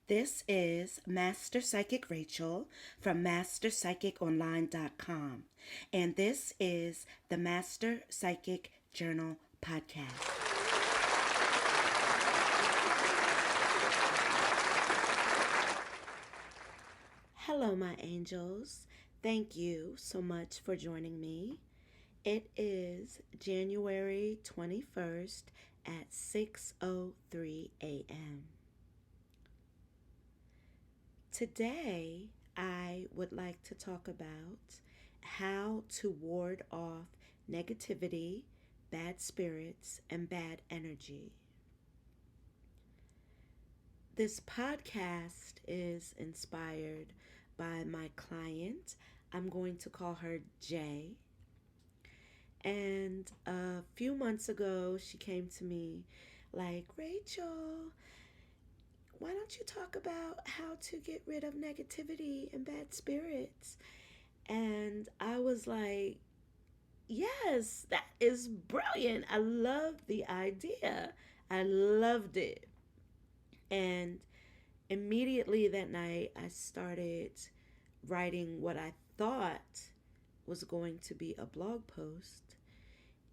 This is Master Psychic Rachel from MasterPsychicOnline.com, and this is the Master Psychic Journal Podcast. Hello, my angels. Thank you so much for joining me. It is January 21st at 6:03 a.m. Today, I would like to talk about how to ward off negativity, bad spirits, and bad energy. This podcast is inspired by my client. I'm going to call her Jay. And a few months ago, she came to me like, Rachel, why don't you talk about how to get rid of negativity and bad spirits? And I was like, yes, that is brilliant. I love the idea. I loved it. And immediately that night, I started writing what I thought was going to be a blog post.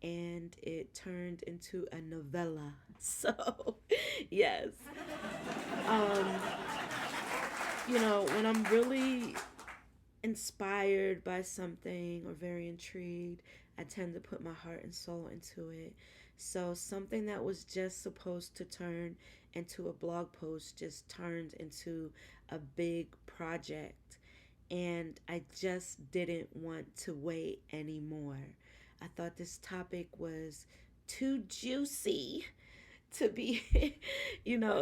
And it turned into a novella. So, yes. Um, when I'm really inspired by something or very intrigued, I tend to put my heart and soul into it. So something that was just supposed to turn into a blog post just turned into a big project. And I just didn't want to wait anymore. I thought this topic was too juicy to be,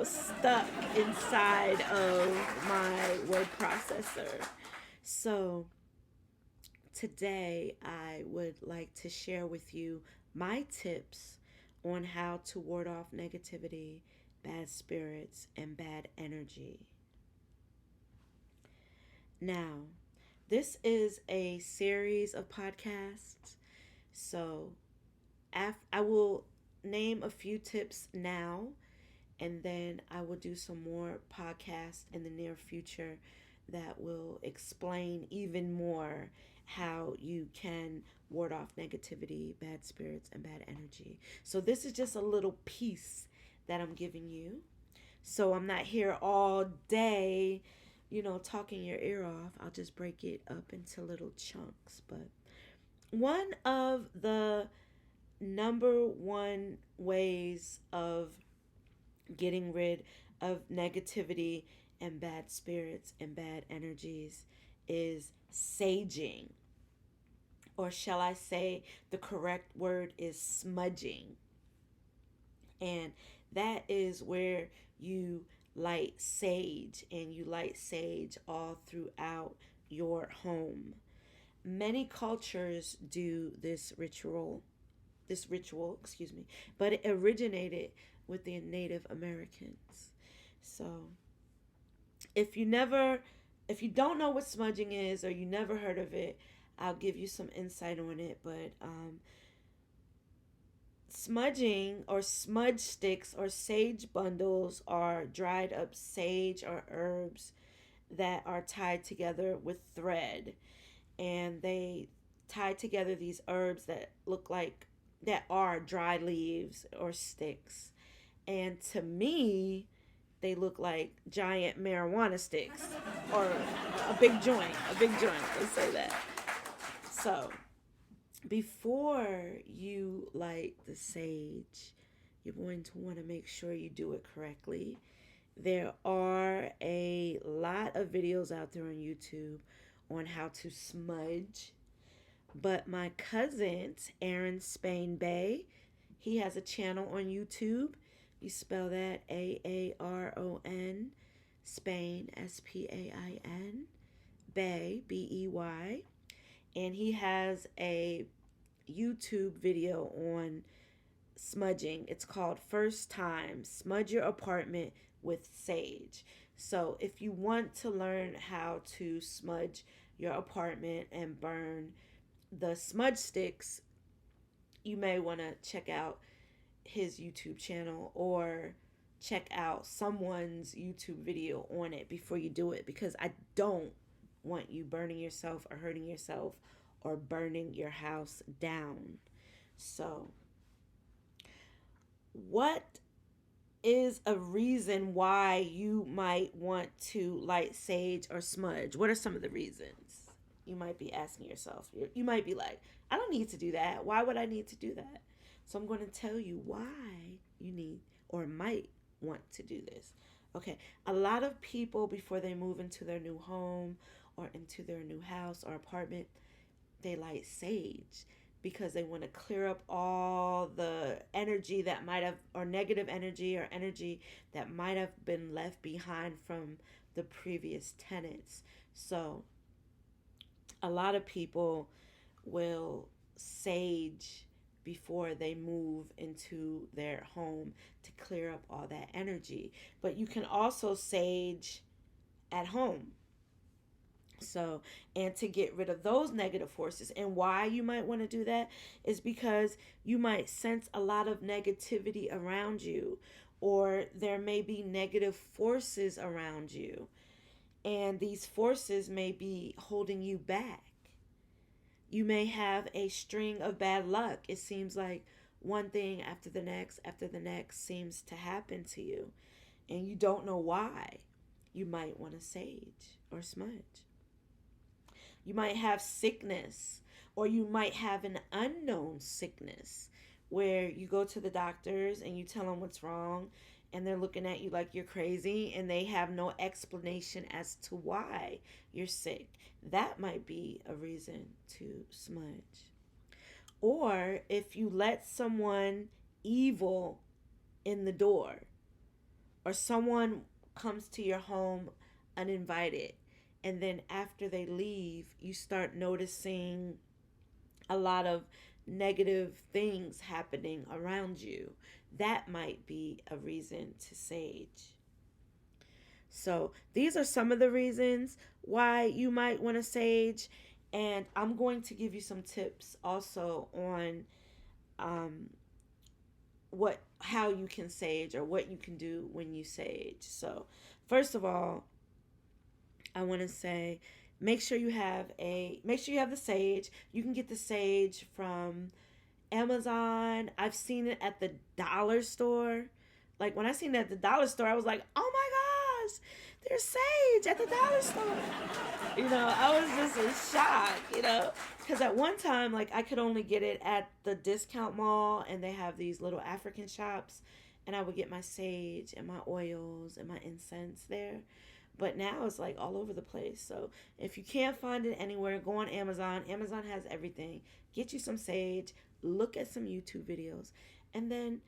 stuck inside of my word processor. So today I would like to share with you my tips on how to ward off negativity, bad spirits, and bad energy. Now, this is a series of podcasts. So I will name a few tips now, and then I will do some more podcasts in the near future that will explain even more how you can ward off negativity, bad spirits, and bad energy. So this is just a little piece that I'm giving you. So I'm not here all day, talking your ear off. I'll just break it up into little chunks. But one of the number one ways of getting rid of negativity and bad spirits and bad energies is saging. Or shall I say the correct word is smudging. And that is where you light sage, and you light sage all throughout your home. Many cultures do this ritual, but it originated with the Native Americans. So, if you don't know what smudging is or you never heard of it, I'll give you some insight on it. But smudging or smudge sticks or sage bundles are dried up sage or herbs that are tied together with thread, and they tie together these herbs that are dry leaves or sticks. And to me, they look like giant marijuana sticks or a big joint, let's say that. So, before you light the sage, you're going to want to make sure you do it correctly. There are a lot of videos out there on YouTube on how to smudge. But my cousin, Aaron Spain Bay, he has a channel on YouTube. You spell that Aaron, Spain, Spain, Bay, Bey. And he has a YouTube video on smudging. It's called First Time Smudge Your Apartment with Sage. So if you want to learn how to smudge your apartment and burn the smudge sticks, you may want to check out his YouTube channel, or check out someone's YouTube video on it before you do it, because I don't want you burning yourself or hurting yourself or burning your house down. So, what is a reason why you might want to light sage or smudge? What are some of the reasons? You might be asking yourself. You might be like, I don't need to do that. Why would I need to do that? So I'm going to tell you why you need or might want to do this. Okay, a lot of people, before they move into their new home or into their new house or apartment, they light sage because they want to clear up all the energy that might have, or negative energy or energy that might have been left behind from the previous tenants. So a lot of people will sage before they move into their home to clear up all that energy. But you can also sage at home. So, and to get rid of those negative forces. And why you might want to do that is because you might sense a lot of negativity around you, or there may be negative forces around you. And these forces may be holding you back. You may have a string of bad luck. It seems like one thing after the next seems to happen to you, and you don't know why. You might want to sage or smudge. You might have sickness, or you might have an unknown sickness where you go to the doctors and you tell them what's wrong, and they're looking at you like you're crazy, and they have no explanation as to why you're sick. That might be a reason to smudge. Or if you let someone evil in the door, or someone comes to your home uninvited, and then after they leave, you start noticing a lot of negative things happening around you. That might be a reason to sage. So, these are some of the reasons why you might want to sage. And I'm going to give you some tips also on how you can sage, or what you can do when you sage. So, first of all, I want to say make sure you have the sage. You can get the sage from Amazon. I've seen it at the dollar store. Like, when I seen it at the dollar store, I was like, oh my gosh, there's sage at the dollar store. I was just in shock, because at one time, like, I could only get it at the discount mall, and they have these little African shops, and I would get my sage and my oils and my incense there. But now it's like all over the place. So if you can't find it anywhere, go on Amazon. Amazon has everything. Get you some sage, look at some YouTube videos, and then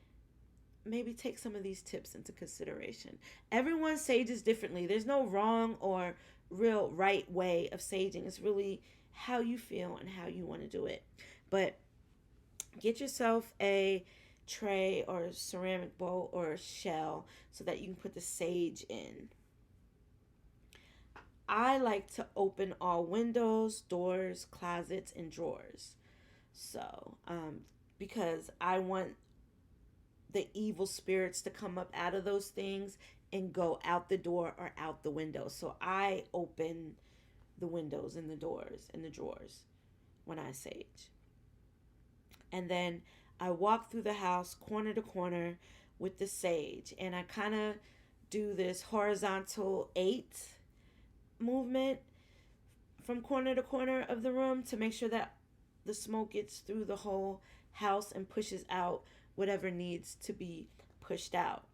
maybe take some of these tips into consideration. Everyone sages differently. There's no wrong or real right way of saging. It's really how you feel and how you want to do it. But get yourself a tray or a ceramic bowl or a shell so that you can put the sage in. I like to open all windows, doors, closets, and drawers. So, because I want the evil spirits to come up out of those things and go out the door or out the window. So I open the windows and the doors and the drawers when I sage. And then I walk through the house corner to corner with the sage. And I kind of do this horizontal 8 movement from corner to corner of the room to make sure that the smoke gets through the whole house and pushes out whatever needs to be pushed out.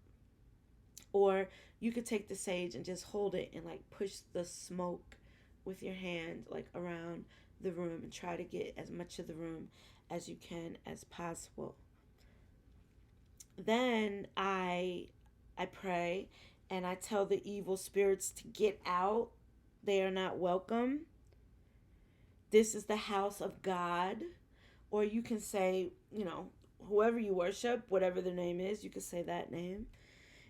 Or you could take the sage and just hold it and like push the smoke with your hand like around the room and try to get as much of the room as you can as possible. Then I pray and I tell the evil spirits to get out. They are not welcome. This is the house of God. Or you can say, whoever you worship, whatever their name is, you can say that name.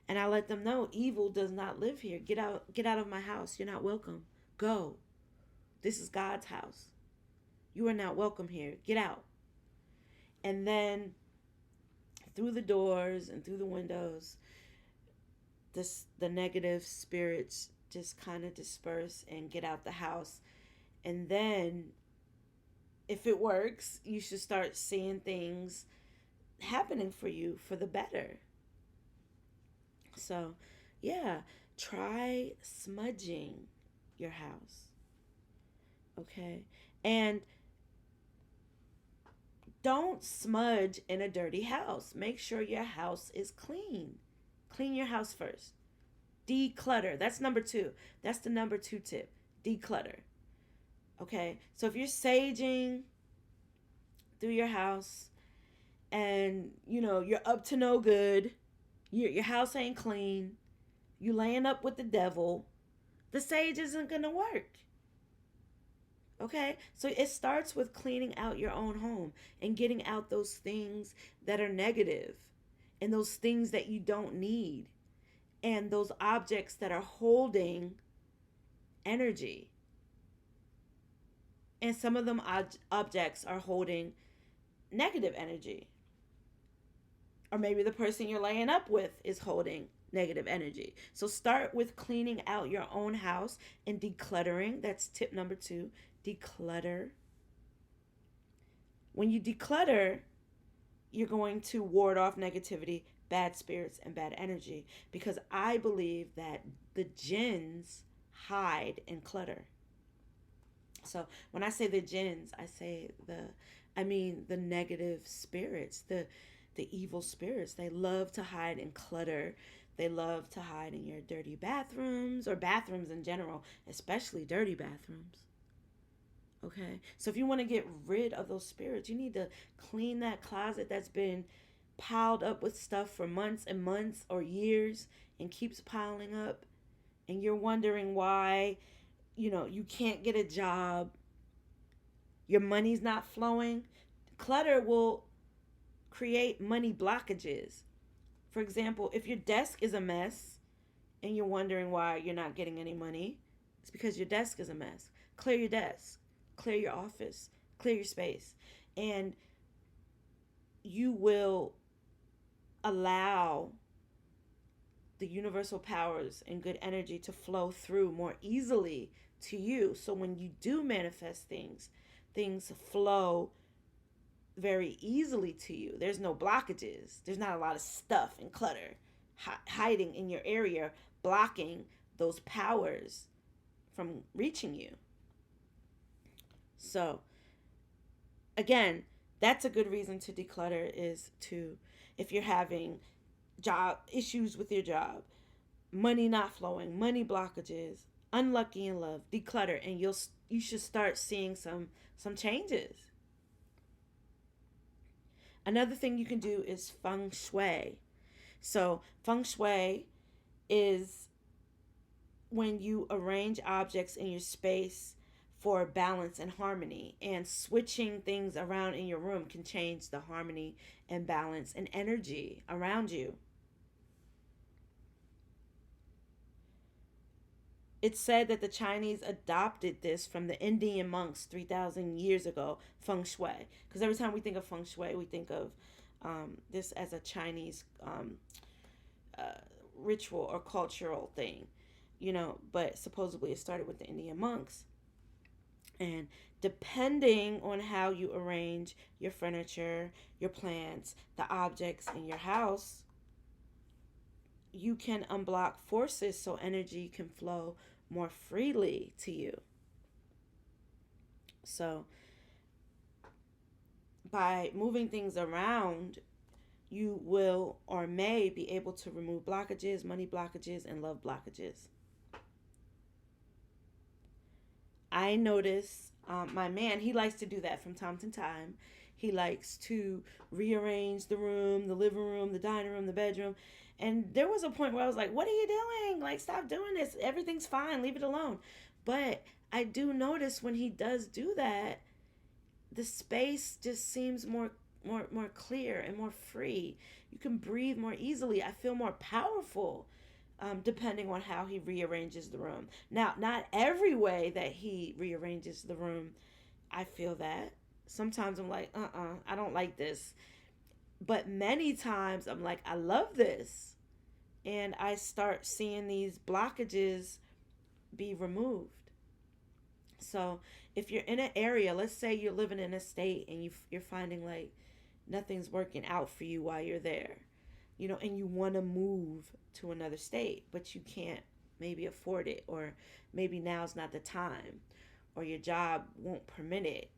And I let them know evil does not live here. Get out of my house. You're not welcome. Go. This is God's house. You are not welcome here. Get out. And then through the doors and through the windows, the negative spirits just kind of disperse and get out the house. And then if it works, you should start seeing things happening for you for the better. So, yeah, try smudging your house. Okay? And don't smudge in a dirty house. Make sure your house is clean. Clean your house first. Declutter. That's number two. That's the number two tip. Declutter. Okay? So if you're saging through your house and, you're up to no good, your house ain't clean, you laying up with the devil, the sage isn't going to work. Okay? So it starts with cleaning out your own home and getting out those things that are negative and those things that you don't need and those objects that are holding energy. And some of them objects are holding negative energy. Or maybe the person you're laying up with is holding negative energy. So start with cleaning out your own house and decluttering. That's tip number two. Declutter. When you declutter, you're going to ward off negativity, bad spirits, and bad energy. Because I believe that the jinns hide in clutter. So when I say the jinns, I mean the negative spirits, the evil spirits. They love to hide in clutter. They love to hide in your dirty bathrooms or bathrooms in general, especially dirty bathrooms. Okay? So if you want to get rid of those spirits, you need to clean that closet that's been piled up with stuff for months and months or years and keeps piling up. And you're wondering why, you can't get a job. Your money's not flowing. Clutter will create money blockages. For example, if your desk is a mess and you're wondering why you're not getting any money, it's because your desk is a mess. Clear your desk, clear your office, clear your space, and you will allow the universal powers and good energy to flow through more easily to you. So when you do manifest things flow very easily to you. There's no blockages. There's not a lot of stuff and clutter hiding in your area, blocking those powers from reaching you. So, again, that's a good reason to declutter is if you're having job issues with your job, money not flowing, money blockages, unlucky in love, declutter, and you should start seeing some changes. Another thing you can do is feng shui. So feng shui is when you arrange objects in your space for balance and harmony, and switching things around in your room can change the harmony and balance and energy around you. It's said that the Chinese adopted this from the Indian monks 3,000 years ago, feng shui. Because every time we think of feng shui, we think of this as a Chinese uh, ritual or cultural thing, but supposedly it started with the Indian monks. And depending on how you arrange your furniture, your plants, the objects in your house, you can unblock forces so energy can flow more freely to you. So, by moving things around, you will or may be able to remove blockages, money blockages, and love blockages. I notice my man, he likes to do that from time to time. He likes to rearrange the room, the living room, the dining room, the bedroom. And there was a point where I was like, what are you doing? Like, stop doing this. Everything's fine. Leave it alone. But I do notice when he does do that, the space just seems more clear and more free. You can breathe more easily. I feel more powerful. Depending on how he rearranges the room. Now, not every way that he rearranges the room, I feel that. Sometimes I'm like, I don't like this. But many times I'm like, I love this. and I start seeing these blockages be removed. So if you're in an area, let's say you're living in a state and you're finding like nothing's working out for you while you're there, and you want to move to another state, but you can't maybe afford it, or maybe now's not the time, or your job won't permit it,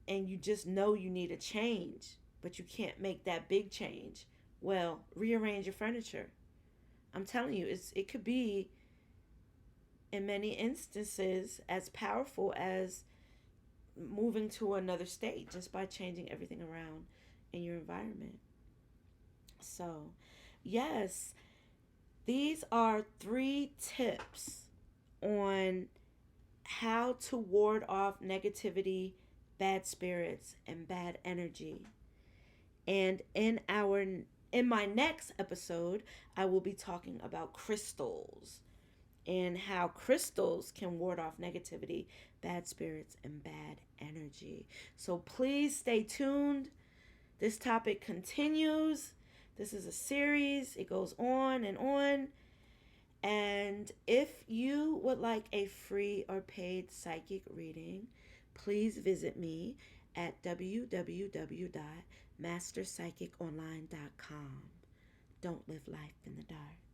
and you just know you need a change, but you can't make that big change. Well, rearrange your furniture. I'm telling you, it could be in many instances as powerful as moving to another state just by changing everything around in your environment. So, yes, these are 3 tips on how to ward off negativity, bad spirits, and bad energy. And in my next episode, I will be talking about crystals and how crystals can ward off negativity, bad spirits, and bad energy. So please stay tuned. This topic continues. This is a series, it goes on and on. And if you would like a free or paid psychic reading, please visit me at www.masterpsychiconline.com. Don't live life in the dark.